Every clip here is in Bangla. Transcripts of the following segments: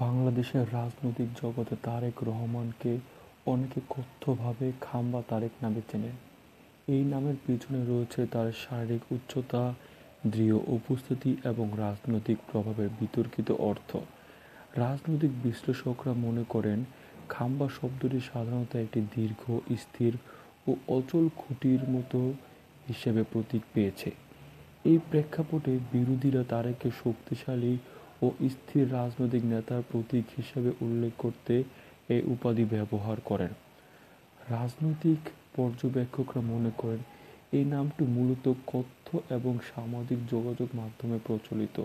বাংলাদেশের রাজনৈতিক জগতে তারেক রহমানকে অনেকে কথ্যভাবে খাম্বা তারেক নামে চেনেন। এই নামের পিছনে রয়েছে তার শারীরিক উচ্চতা, দৃঢ় উপস্থিতি এবং রাজনৈতিক প্রভাবের বিতর্কিত অর্থ। রাজনৈতিক বিশ্লেষকরা মনে করেন, খাম্বা শব্দটি সাধারণত একটি দীর্ঘ, স্থির ও অচল খুঁটির মতো হিসেবে প্রতীক পেয়েছে। এই প্রেক্ষাপটে বিরোধীরা তারেককে শক্তিশালী ও স্থির রাজনৈতিক নেতার প্রতীক হিসেবে উল্লেখ করতে এই উপাধি ব্যবহার করেন। রাজনৈতিক পর্যবেক্ষকরা মনে করেন, এই নামটি মূলত কথ্য এবং সামাজিক যোগাযোগ মাধ্যমে প্রচলিত।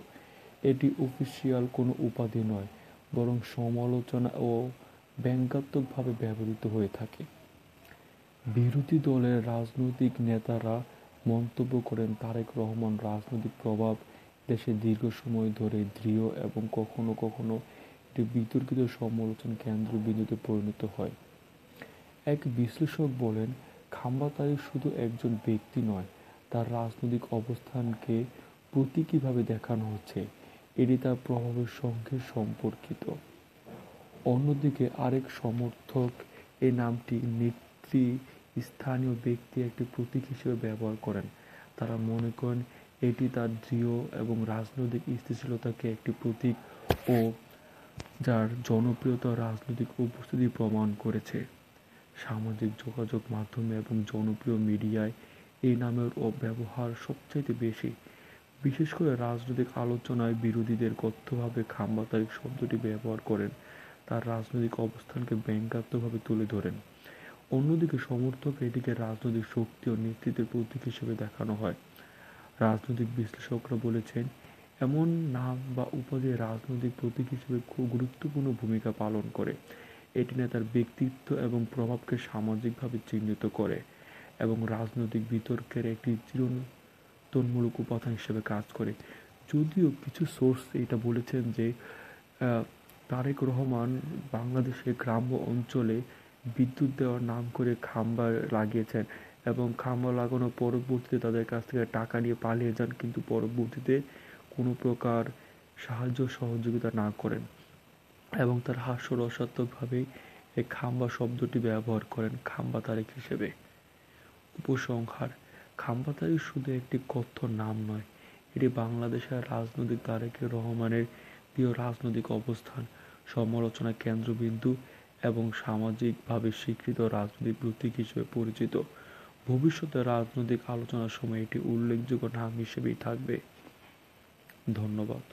এটি অফিসিয়াল কোনো উপাধি নয়, বরং সমালোচনা ও ব্যঙ্গাত্মকভাবে ব্যবহৃত হয়ে থাকে। বিরোধী দলের রাজনৈতিক নেতারা মন্তব্য করেন, তারেক রহমান রাজনৈতিক প্রভাব দেশে দীর্ঘ সময় ধরে দৃঢ় এবং কখনো কখনো এটি বিতর্কিত সমালোচনা কেন্দ্রবিন্দুতে পরিণত হয়। এক বিশ্লেষক বলেন, খাম্বা তারেক শুধু একজন ব্যক্তি নয়, তার রাজনৈতিক অবস্থানকে প্রতীকীভাবে দেখানো হচ্ছে। এটি তার প্রভাবের সঙ্গে সম্পর্কিত। অন্যদিকে আরেক সমর্থক এই নামটি নেতৃস্থানীয় ব্যক্তি একটি প্রতীক হিসেবে ব্যবহার করেন। তারা মনে করেন, এটি তার দৃঢ় এবং রাজনৈতিক স্থিতিশীলতাকে একটি প্রতীক ও যার জনপ্রিয়তা রাজনৈতিক উপস্থিতি প্রমাণ করেছে। সামাজিক যোগাযোগ মাধ্যমে এবং জনপ্রিয় মিডিয়ায় এই নামের ব্যবহার সবচাইতে বেশি। বিশেষ করে রাজনৈতিক আলোচনায় বিরোধীদের কথ্যভাবে খাম্বা তারেক শব্দটি ব্যবহার করেন, তার রাজনৈতিক অবস্থানকে ব্যঙ্গাত্মকভাবে তুলে ধরেন। অন্যদিকে সমর্থক এটিকে রাজনৈতিক শক্তি ও নেতৃত্বের প্রতীক হিসেবে দেখানো হয়। রাজনৈতিক বিশ্লেষকরা বলেছেন, এমন নাম বা উপাধি রাজনৈতিক প্রতীক হিসেবে খুব গুরুত্বপূর্ণ ভূমিকা পালন করে। এটি নেতার ব্যক্তিত্ব এবং প্রভাবকে সামাজিকভাবে চিহ্নিত করে এবং রাজনৈতিক বিতর্কের একটি চিরন্তনমূলক উপাদান হিসেবে কাজ করে। যদিও কিছু সোর্স এটা বলেছেন যে তারেক রহমান বাংলাদেশের গ্রাম্য অঞ্চলে বিদ্যুৎ দেওয়ার নাম করে খাম্বা লাগিয়েছেন এবং খাম্বা লাগানোর পরবর্তীতে তাদের কাছ থেকে টাকা নিয়ে পালিয়ে যান, কিন্তু পরবর্তীতে কোনো প্রকার সাহায্য সহযোগিতা না করেন এবং তার হাস্যরসাত্মকভাবেই এই খাম্বা শব্দটি ব্যবহার করেন খাম্বা তারেক হিসেবে। উপসংহার: খাম্বা তারেক শুধু একটি কথ্য নাম নয়, এটি বাংলাদেশের রাজনৈতিক তারেক রহমানের দৃঢ় রাজনৈতিক অবস্থান, সমালোচনা কেন্দ্রবিন্দু এবং সামাজিকভাবে স্বীকৃত রাজনৈতিক প্রতীক হিসেবে পরিচিত। ভবিষ্যতে রাজনৈতিক আলোচনার সময় এটি উল্লেখযোগ্য নাম হিসেবেই থাকবে। ধন্যবাদ।